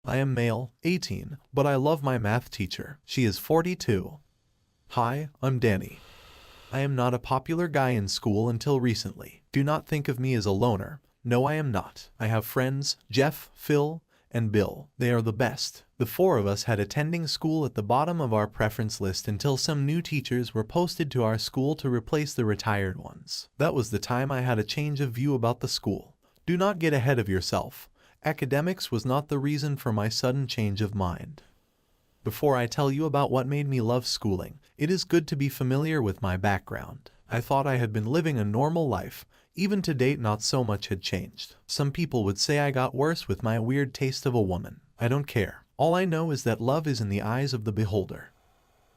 I am male, 18, but I love my math teacher. She is 42. Hi, I'm Danny. I am not a popular guy in school until recently. Do not think of me as a loner. No, I am not. I have friends, Jeff, Phil, and Bill. They are the best. The four of us had attending school at the bottom of our preference list until some new teachers were posted to our school to replace the retired ones. That was the time I had a change of view about the school. Do not get ahead of yourself. Academics was not the reason for my sudden change of mind. Before I tell you about what made me love schooling, it is good to be familiar with my background. I thought I had been living a normal life. Even to date, not so much had changed. Some people would say I got worse with my weird taste of a woman. I don't care. All I know is that love is in the eyes of the beholder.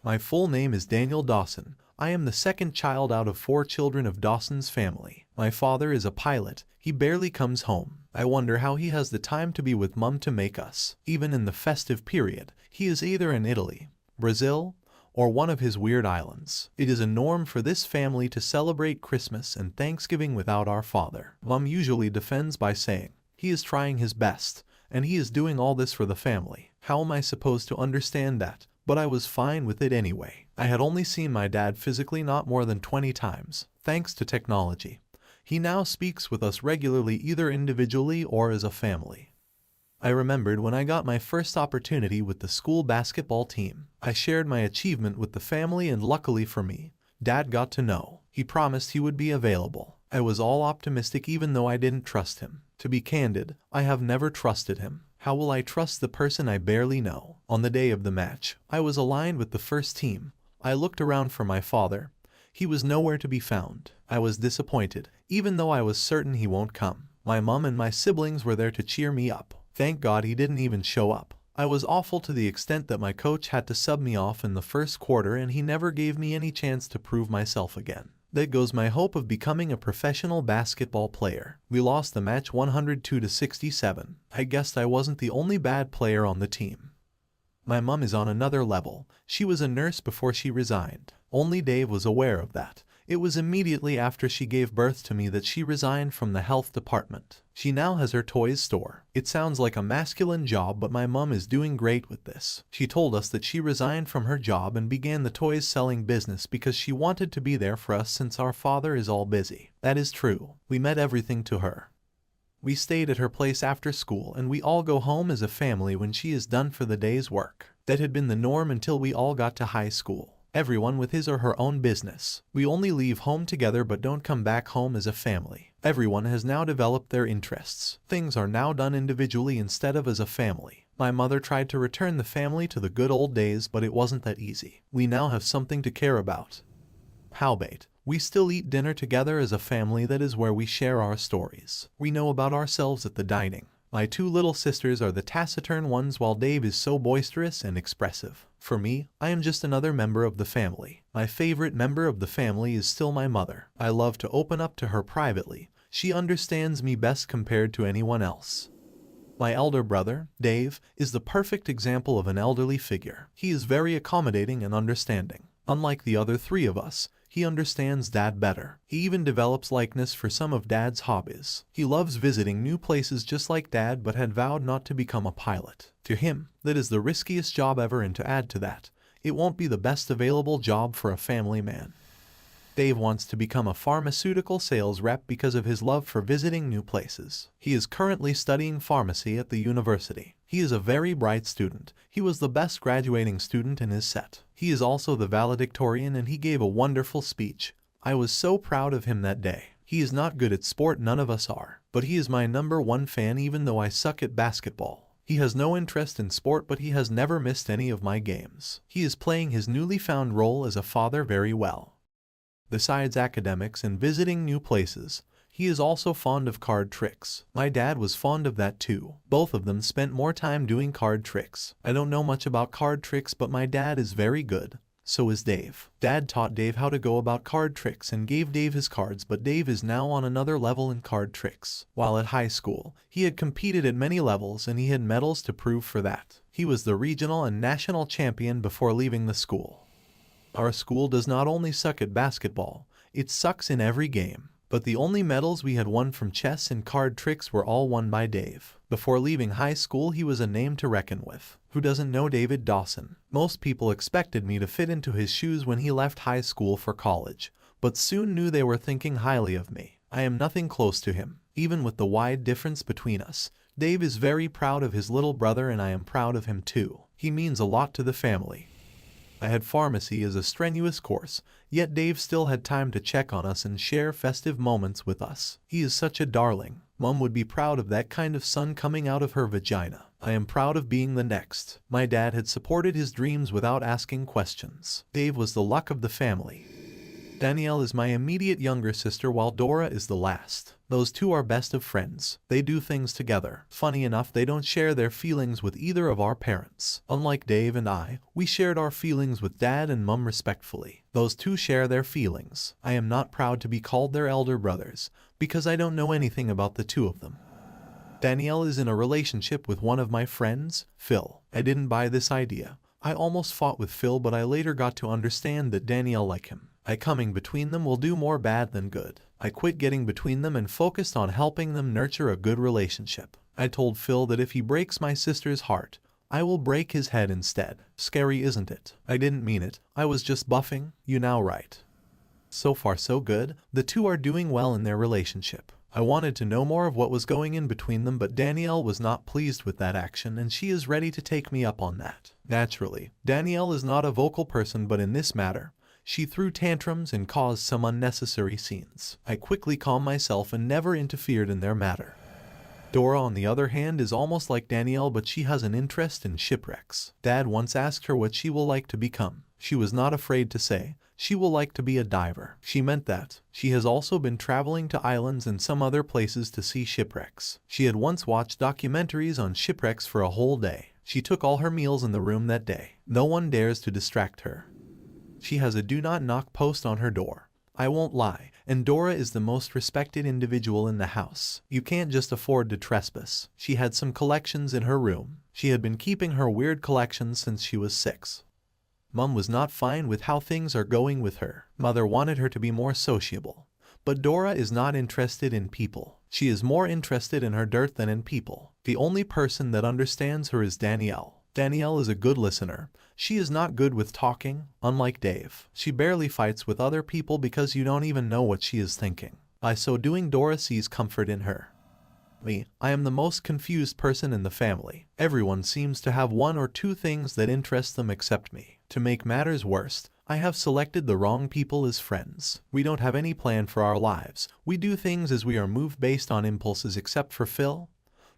My full name is Daniel Dawson. I am the second child out of 4 children of Dawson's family. My father is a pilot. He barely comes home. I wonder how he has the time to be with Mum to make us. Even in the festive period, he is either in Italy, Brazil, or one of his weird islands. It is a norm for this family to celebrate Christmas and Thanksgiving without our father. Mum usually defends by saying, he is trying his best, and he is doing all this for the family. How am I supposed to understand that? But I was fine with it anyway. I had only seen my dad physically not more than 20 times, thanks to technology. He now speaks with us regularly, either individually or as a family. I remembered when I got my first opportunity with the school basketball team. I shared my achievement with the family, and luckily for me, Dad got to know. He promised he would be available. I was all optimistic even though I didn't trust him. To be candid, I have never trusted him. How will I trust the person I barely know? On the day of the match, I was aligned with the first team. I looked around for my father. He was nowhere to be found. I was disappointed, even though I was certain he won't come. My mom and my siblings were there to cheer me up. Thank God he didn't even show up. I was awful to the extent that my coach had to sub me off in the first quarter, and he never gave me any chance to prove myself again. That goes my hope of becoming a professional basketball player. We lost the match 102-67. I guessed I wasn't the only bad player on the team. My mom is on another level. She was a nurse before she resigned. Only Dave was aware of that. It was immediately after she gave birth to me that she resigned from the health department. She now has her toys store. It sounds like a masculine job, but my mom is doing great with this. She told us that she resigned from her job and began the toys selling business because she wanted to be there for us since our father is all busy. That is true. We met everything to her. We stayed at her place after school, and we all go home as a family when she is done for the day's work. That had been the norm until we all got to high school. Everyone with his or her own business. We only leave home together but don't come back home as a family. Everyone has now developed their interests. Things are now done individually instead of as a family. My mother tried to return the family to the good old days, but it wasn't that easy. We now have something to care about. Howbeit, we still eat dinner together as a family. That is where we share our stories. We know about ourselves at the dining. My 2 little sisters are the taciturn ones, while Dave is so boisterous and expressive. For me, I am just another member of the family. My favorite member of the family is still my mother. I love to open up to her privately. She understands me best compared to anyone else. My elder brother, Dave, is the perfect example of an elderly figure. He is very accommodating and understanding. Unlike the other 3 of us, he understands Dad better. He even develops likeness for some of Dad's hobbies. He loves visiting new places just like Dad, but had vowed not to become a pilot. To him, that is the riskiest job ever, and to add to that, it won't be the best available job for a family man. Dave wants to become a pharmaceutical sales rep because of his love for visiting new places. He is currently studying pharmacy at the university. He is a very bright student. He was the best graduating student in his set. He is also the valedictorian, and he gave a wonderful speech. I was so proud of him that day. He is not good at sport, none of us are, but he is my #1 fan even though I suck at basketball. He has no interest in sport, but he has never missed any of my games. He is playing his newly found role as a father very well. Besides academics and visiting new places, he is also fond of card tricks. My dad was fond of that too. Both of them spent more time doing card tricks. I don't know much about card tricks, but my dad is very good. So is Dave. Dad taught Dave how to go about card tricks and gave Dave his cards, but Dave is now on another level in card tricks. While at high school, he had competed at many levels and he had medals to prove for that. He was the regional and national champion before leaving the school. Our school does not only suck at basketball, it sucks in every game. But the only medals we had won from chess and card tricks were all won by Dave. Before leaving high school, he was a name to reckon with. Who doesn't know David Dawson? Most people expected me to fit into his shoes when he left high school for college, but soon knew they were thinking highly of me. I am nothing close to him, even with the wide difference between us. Dave is very proud of his little brother and I am proud of him too. He means a lot to the family. I had pharmacy as a strenuous course, yet Dave still had time to check on us and share festive moments with us. He is such a darling. Mom would be proud of that kind of son coming out of her vagina. I am proud of being the next. My dad had supported his dreams without asking questions. Dave was the luck of the family. Danielle is my immediate younger sister while Dora is the last. Those two are best of friends. They do things together. Funny enough, they don't share their feelings with either of our parents. Unlike Dave and I, we shared our feelings with Dad and Mum respectfully. Those two share their feelings. I am not proud to be called their elder brothers, because I don't know anything about the two of them. Danielle is in a relationship with one of my friends, Phil. I didn't buy this idea. I almost fought with Phil, but I later got to understand that Danielle liked him. Coming between them will do more bad than good. I quit getting between them and focused on helping them nurture a good relationship. I told Phil that if he breaks my sister's heart, I will break his head instead. Scary, isn't it? I didn't mean it. I was just buffing you now, right? So far so good. The two are doing well in their relationship. I wanted to know more of what was going in between them, but Danielle was not pleased with that action and she is ready to take me up on that. Naturally, Danielle is not a vocal person, but in this matter, she threw tantrums and caused some unnecessary scenes. I quickly calmed myself and never interfered in their matter. Dora, on the other hand, is almost like Danielle, but she has an interest in shipwrecks. Dad once asked her what she will like to become. She was not afraid to say, she will like to be a diver. She meant that. She has also been traveling to islands and some other places to see shipwrecks. She had once watched documentaries on shipwrecks for a whole day. She took all her meals in the room that day. No one dares to distract her. She has a do not knock post on her door. I won't lie, and Dora is the most respected individual in the house. You can't just afford to trespass. She had some collections in her room. She had been keeping her weird collections since she was 6. Mum was not fine with how things are going with her. Mother wanted her to be more sociable. But Dora is not interested in people. She is more interested in her dirt than in people. The only person that understands her is Danielle. Danielle is a good listener. She is not good with talking, unlike Dave. She barely fights with other people because you don't even know what she is thinking. By so doing, Dora sees comfort in her. Me, I am the most confused person in the family. Everyone seems to have one or two things that interest them except me. To make matters worse, I have selected the wrong people as friends. We don't have any plan for our lives. We do things as we are moved based on impulses, except for Phil,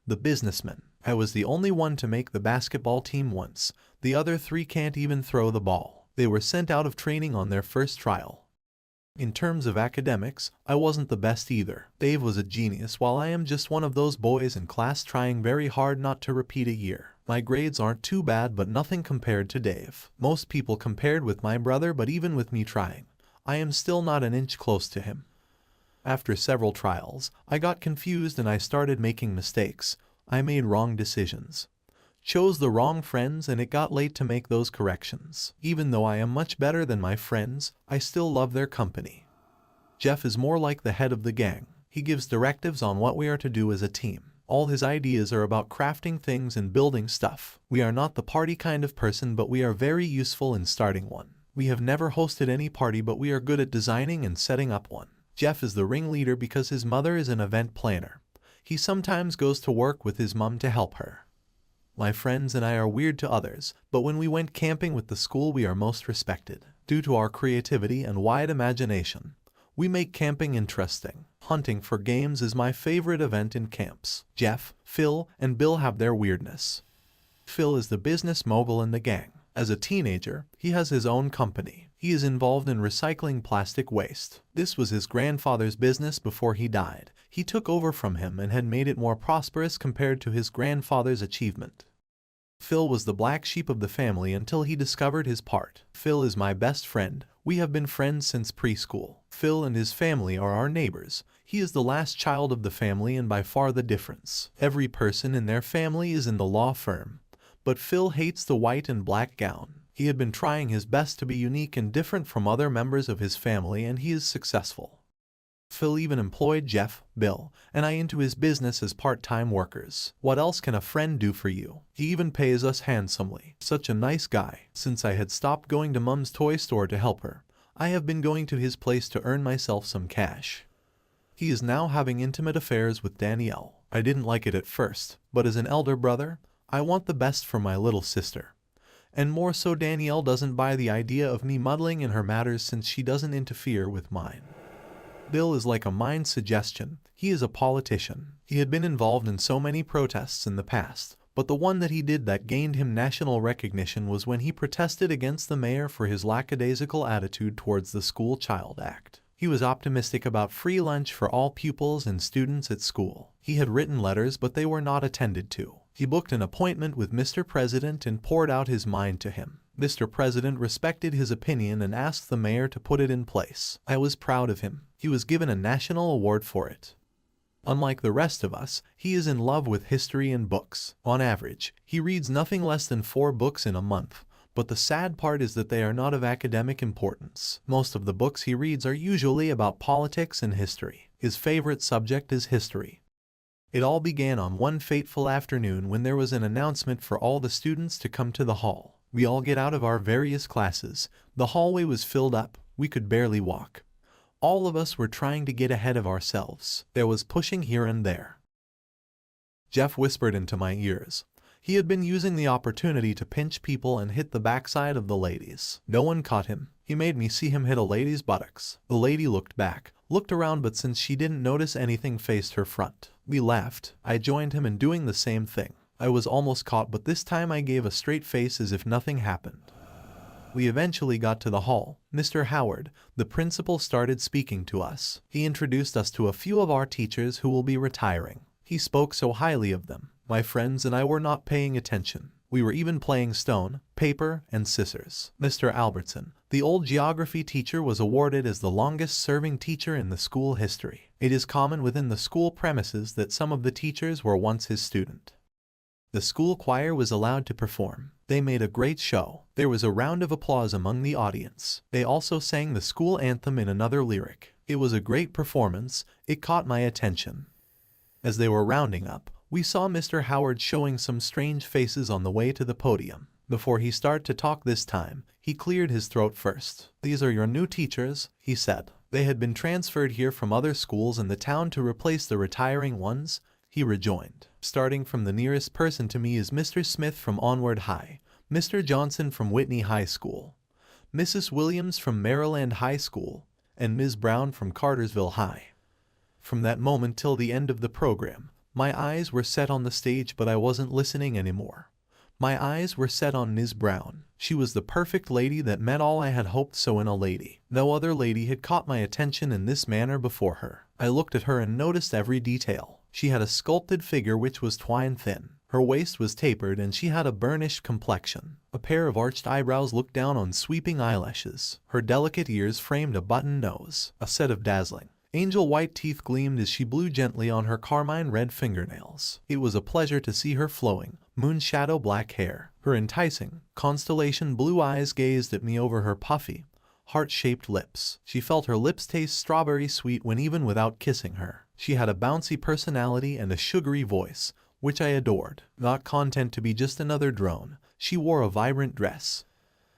the businessman. I was the only one to make the basketball team once. The other 3 can't even throw the ball. They were sent out of training on their first trial. In terms of academics, I wasn't the best either. Dave was a genius while I am just one of those boys in class trying very hard not to repeat a year. My grades aren't too bad, but nothing compared to Dave. Most people compared with my brother, but even with me trying, I am still not an inch close to him. After several trials, I got confused and I started making mistakes. I made wrong decisions, chose the wrong friends, and it got late to make those corrections. Even though I am much better than my friends, I still love their company. Jeff is more like the head of the gang. He gives directives on what we are to do as a team. All his ideas are about crafting things and building stuff. We are not the party kind of person, but we are very useful in starting one. We have never hosted any party, but we are good at designing and setting up one. Jeff is the ringleader because his mother is an event planner. He sometimes goes to work with his mom to help her. My friends and I are weird to others, but when we went camping with the school, we are most respected. Due to our creativity and wide imagination, we make camping interesting. Hunting for games is my favorite event in camps. Jeff, Phil, and Bill have their weirdness. Phil is the business mogul in the gang. As a teenager, he has his own company. He is involved in recycling plastic waste. This was his grandfather's business before he died. He took over from him and had made it more prosperous compared to his grandfather's achievement. Phil was the black sheep of the family until he discovered his part. Phil is my best friend. We have been friends since preschool. Phil and his family are our neighbors. He is the last child of the family and by far the difference. Every person in their family is in the law firm. But Phil hates the white and black gown. He had been trying his best to be unique and different from other members of his family, and he is successful. Phil even employed Jeff, Bill, and I into his business as part-time workers. What else can a friend do for you? He even pays us handsomely. Such a nice guy. Since I had stopped going to Mum's toy store to help her, I have been going to his place to earn myself some cash. He is now having intimate affairs with Danielle. I didn't like it at first, but as an elder brother, I want the best for my little sister. And more so, Danielle doesn't buy the idea of me muddling in her matters since she doesn't interfere with mine. Bill is like a mind suggestion. He is a politician. He had been involved in so many protests in the past, but the one that he did that gained him national recognition was when he protested against the mayor for his lackadaisical attitude towards the School Child Act. He was optimistic about free lunch for all pupils and students at school. He had written letters, but they were not attended to. He booked an appointment with Mr. President and poured out his mind to him. Mr. President respected his opinion and asked the mayor to put it in place. I was proud of him. He was given a national award for it. Unlike the rest of us, he is in love with history and books. On average, he reads nothing less than 4 books in a month. But the sad part is that they are not of academic importance. Most of the books he reads are usually about politics and history. His favorite subject is history. It all began on one fateful afternoon when there was an announcement for all the students to come to the hall. We all get out of our various classes. The hallway was filled up. We could barely walk. All of us were trying to get ahead of ourselves. There was pushing here and there. Jeff whispered into my ears. He had been using the opportunity to pinch people and hit the backside of the ladies. No one caught him. He made me see him hit a lady's buttocks. The lady looked back, looked around, but since she didn't notice anything, faced her front. We laughed. I joined him in doing the same thing. I was almost caught, but this time I gave a straight face as if nothing happened. We eventually got to the hall. Mr. Howard, the principal, started speaking to us. He introduced us to a few of our teachers who will be retiring. He spoke so highly of them. My friends and I were not paying attention. We were even playing stone, paper, and scissors. Mr. Albertson, the old geography teacher, was awarded as the longest-serving teacher in the school history. It is common within the school premises that some of the teachers were once his student. The school choir was allowed to perform. They made a great show. There was a round of applause among the audience. They also sang the school anthem in another lyric. It was a great performance. It caught my attention. As they were rounding up, we saw Mr. Howard showing some strange faces on the way to the podium. Before he started to talk this time, he cleared his throat first. "These are your new teachers," he said. "They had been transferred here from other schools in the town to replace the retiring ones," he rejoined. "Starting from the nearest person to me is Mr. Smith from Onward High, Mr. Johnson from Whitney High School, Mrs. Williams from Maryland High School, and Ms. Brown from Cartersville High." From that moment till the end of the program, my eyes were set on the stage, but I wasn't listening anymore. My eyes were set on Ms. Brown. She was the perfect lady that met all I had hoped so in a lady. No other lady had caught my attention in this manner before her. I looked at her and noticed every detail. She had a sculpted figure which was twine thin. Her waist was tapered and she had a burnished complexion. A pair of arched eyebrows looked down on sweeping eyelashes. Her delicate ears framed a button nose. A set of dazzling angel white teeth gleamed as she blew gently on her carmine red fingernails. It was a pleasure to see her flowing, moon-shadow black hair. Her enticing, constellation blue eyes gazed at me over her puffy, heart-shaped lips. She felt her lips taste strawberry sweet when even without kissing her. She had a bouncy personality and a sugary voice, which I adored. Not content to be just another drone, she wore a vibrant dress.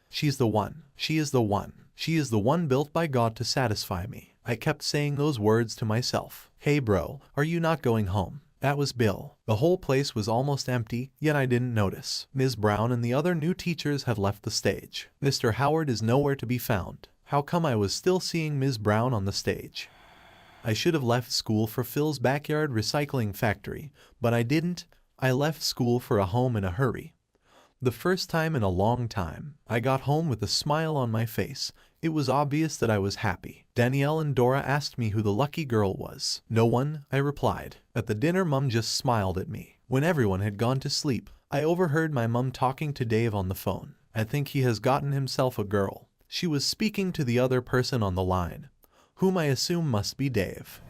"She's the one. She is the one. She is the one built by God to satisfy me." I kept saying those words to myself. "Hey bro, are you not going home?" That was Bill. The whole place was almost empty, yet I didn't notice. Ms. Brown and the other new teachers had left the stage. Mr. Howard is nowhere to be found. How come I was still seeing Ms. Brown on the stage? I should have left school for Phil's backyard recycling factory, but I didn't. I left school for a home in a hurry. The first time in a long time, I got home with a smile on my face. It was obvious that I was happy. Danielle and Dora asked me who the lucky girl was. "No one," I replied. At the dinner, Mum just smiled at me. When everyone had gone to sleep, I overheard my mum talking to Dave on the phone. "I think he has gotten himself a girl." She was speaking to the other person on the line, whom I assume must be Dave.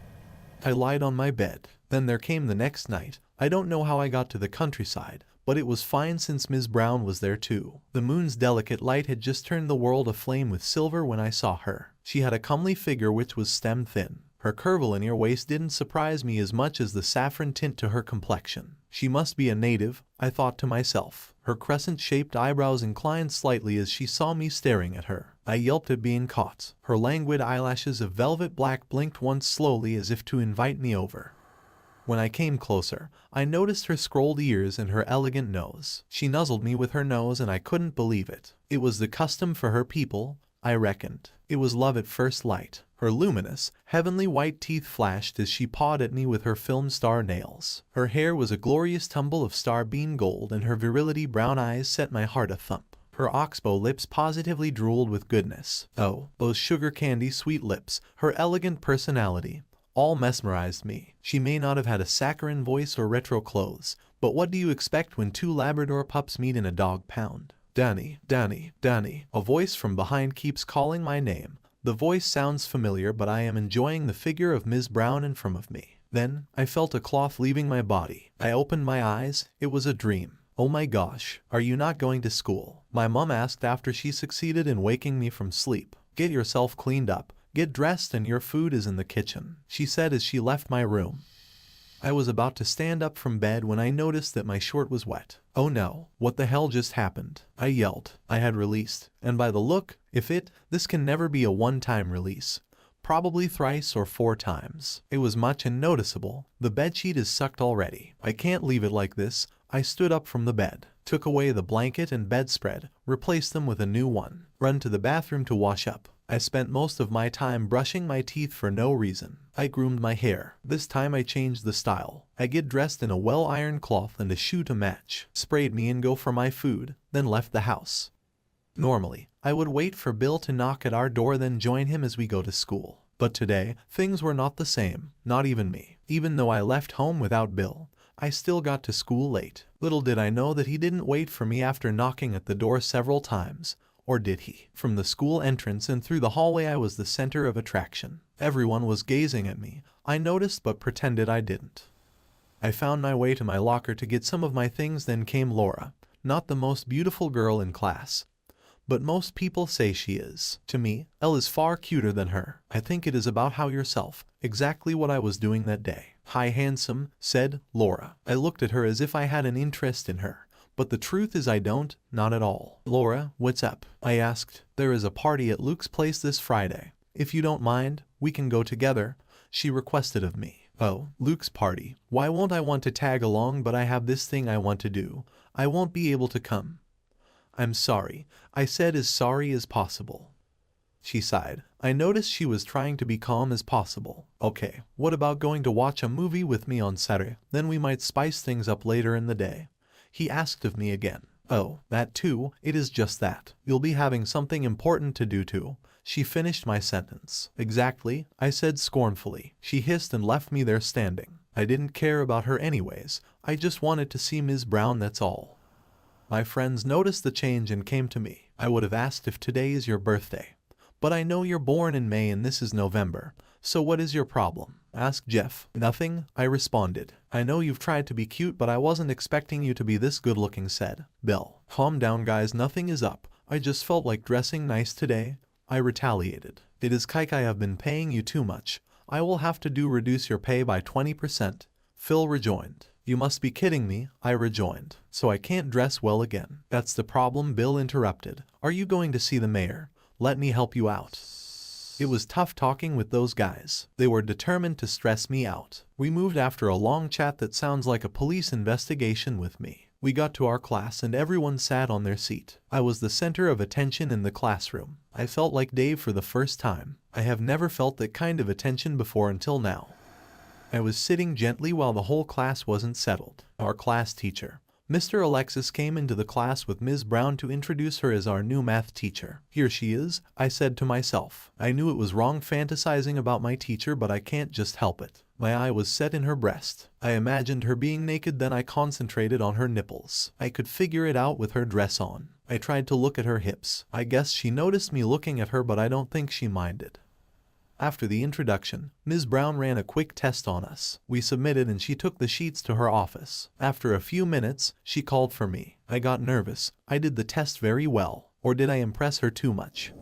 I lied on my bed. Then there came the next night. I don't know how I got to the countryside, but it was fine since Ms. Brown was there too. The moon's delicate light had just turned the world aflame with silver when I saw her. She had a comely figure which was stem thin. Her curvilinear waist didn't surprise me as much as the saffron tint to her complexion. She must be a native, I thought to myself. Her crescent-shaped eyebrows inclined slightly as she saw me staring at her. I yelped at being caught. Her languid eyelashes of velvet black blinked once slowly as if to invite me over. When I came closer, I noticed her scrolled ears and her elegant nose. She nuzzled me with her nose and I couldn't believe it. It was the custom for her people, I reckoned. It was love at first light. Her luminous, heavenly white teeth flashed as she pawed at me with her film star nails. Her hair was a glorious tumble of starbeam gold and her virility brown eyes set my heart a-thump. Her oxbow lips positively drooled with goodness. Oh, those sugar candy sweet lips, her elegant personality. All mesmerized me. She may not have had a saccharine voice or retro clothes, but what do you expect when two Labrador pups meet in a dog pound? Danny, Danny, Danny. A voice from behind keeps calling my name. The voice sounds familiar, but I am enjoying the figure of Ms. Brown in front of me. Then, I felt a cloth leaving my body. I opened my eyes. It was a dream. Oh my gosh, are you not going to school? My mom asked after she succeeded in waking me from sleep. Get yourself cleaned up. Get dressed and your food is in the kitchen, she said as she left my room. I was about to stand up from bed when I noticed that my short was wet. Oh no, what the hell just happened? I yelled. I had released, and by the look, this can never be a one-time release. Probably thrice or 4 times. It was much and noticeable. The bedsheet is sucked already. I can't leave it like this. I stood up from the bed, took away the blanket and bedspread, replaced them with a new one, run to the bathroom to wash up. I spent most of my time brushing my teeth for no reason. I groomed my hair. This time I changed the style. I get dressed in a well-ironed cloth and a shoe to match, sprayed me and go for my food, then left the house. Normally, I would wait for Bill to knock at our door then join him as we go to school. But today, things were not the same, not even me. Even though I left home without Bill, I still got to school late. Little did I know that he didn't wait for me after knocking at the door several times. Or did he? From the school entrance and through the hallway I was the center of attraction. Everyone was gazing at me. I noticed but pretended I didn't. I found my way to my locker to get some of my things, then came Laura. Not the most beautiful girl in class, but most people say she is. To me, Elle is far cuter than her. I think it is about how yourself. Exactly what I was doing that day. Hi handsome, said Laura. I looked at her as if I had an interest in her. But the truth is I don't, not at all. Laura, what's up? I asked. There is a party at Luke's place this Friday. If you don't mind, we can go together, she requested of me. Oh, Luke's party. Why won't I want to tag along, but I have this thing I want to do. I won't be able to come. I'm sorry, I said as sorry as possible. She sighed. I noticed she was trying to be calm as possible. Okay, what about going to watch a movie with me on Saturday? Then we might spice things up later in the day. He asked of me again. Oh, that too, it is just that. You'll be having something important to do too. She finished my sentence. Exactly, I said scornfully. She hissed and left me there standing. I didn't care about her anyways. I just wanted to see Ms. Brown, that's all. My friends noticed the change and came to me. I would have asked if today is your birthday. But I know you're born in May and this is November. So what is your problem? Asked Jeff. Nothing, I responded. I know you've tried to be cute, but I wasn't expecting you to be this good looking, said Bill. Calm down guys, nothing is up. I just felt like dressing nice today. I retaliated. It is Kike, I have been paying you too much. I will have to reduce your pay by 20%. Phil rejoined. You must be kidding me, I rejoined. So I can't dress well again. That's the problem, Bill interrupted. Are you going to see the mayor? Let me help you out. It was tough talking with those guys. They were determined to stress me out. We moved after a long chat that sounds like a police investigation with me. We got to our class and everyone sat on their seat. I was the center of attention in the classroom. I felt like Dave for the first time. I have never felt that kind of attention before until now. I was sitting gently while the whole class wasn't settled. Our class teacher, Mr. Alexis, came into the class with Ms. Brown to introduce her as our new math teacher. Here she is, I said to myself. I knew it was wrong fantasizing about my teacher, but I can't just help it. My eye was set in her breast. I imagined her being naked, then I concentrated on her nipples. I could figure it out with her dress on. I tried to look at her hips. I guess she noticed me looking at her, but I don't think she minded. After the introduction, Ms. Brown ran a quick test on us. We submitted and she took the sheets to her office. After a few minutes, she called for me. I got nervous. I did the test very well. Or did I impress her too much?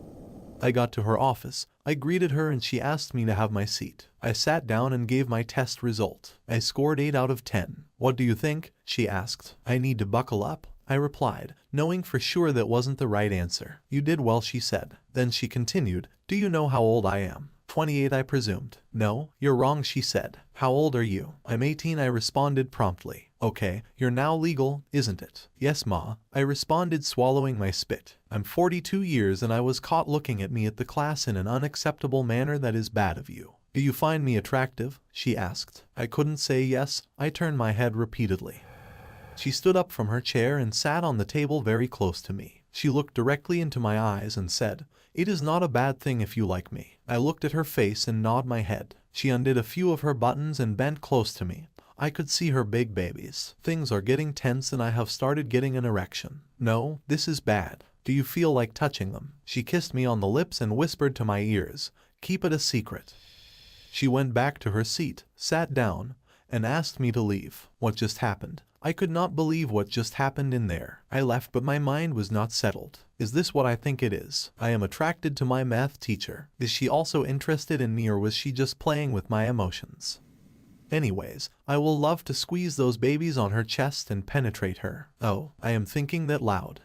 I got to her office. I greeted her and she asked me to have my seat. I sat down and gave my test result. I scored 8 out of 10. What do you think? She asked. I need to buckle up, I replied, knowing for sure that wasn't the right answer. You did well, she said. Then she continued, do you know how old I am? 28, I presumed. No, you're wrong, she said. How old are you? I'm 18, I responded promptly. Okay, you're now legal, isn't it? Yes, Ma, I responded, swallowing my spit. I'm 42 years and I was caught looking at me at the class in an unacceptable manner that is bad of you. Do you find me attractive? She asked. I couldn't say yes. I turned my head repeatedly. She stood up from her chair and sat on the table very close to me. She looked directly into my eyes and said, it is not a bad thing if you like me. I looked at her face and nodded my head. She undid a few of her buttons and bent close to me. I could see her big babies. Things are getting tense and I have started getting an erection. No, this is bad. Do you feel like touching them? She kissed me on the lips and whispered to my ears, keep it a secret. She went back to her seat, sat down, and asked me to leave. What just happened? I could not believe what just happened in there. I left, but my mind was not settled. Is this what I think it is? I am attracted to my math teacher. Is she also interested in me, or was she just playing with my emotions? Anyways, I will love to squeeze those babies on her chest and penetrate her. Oh, I am thinking that loud.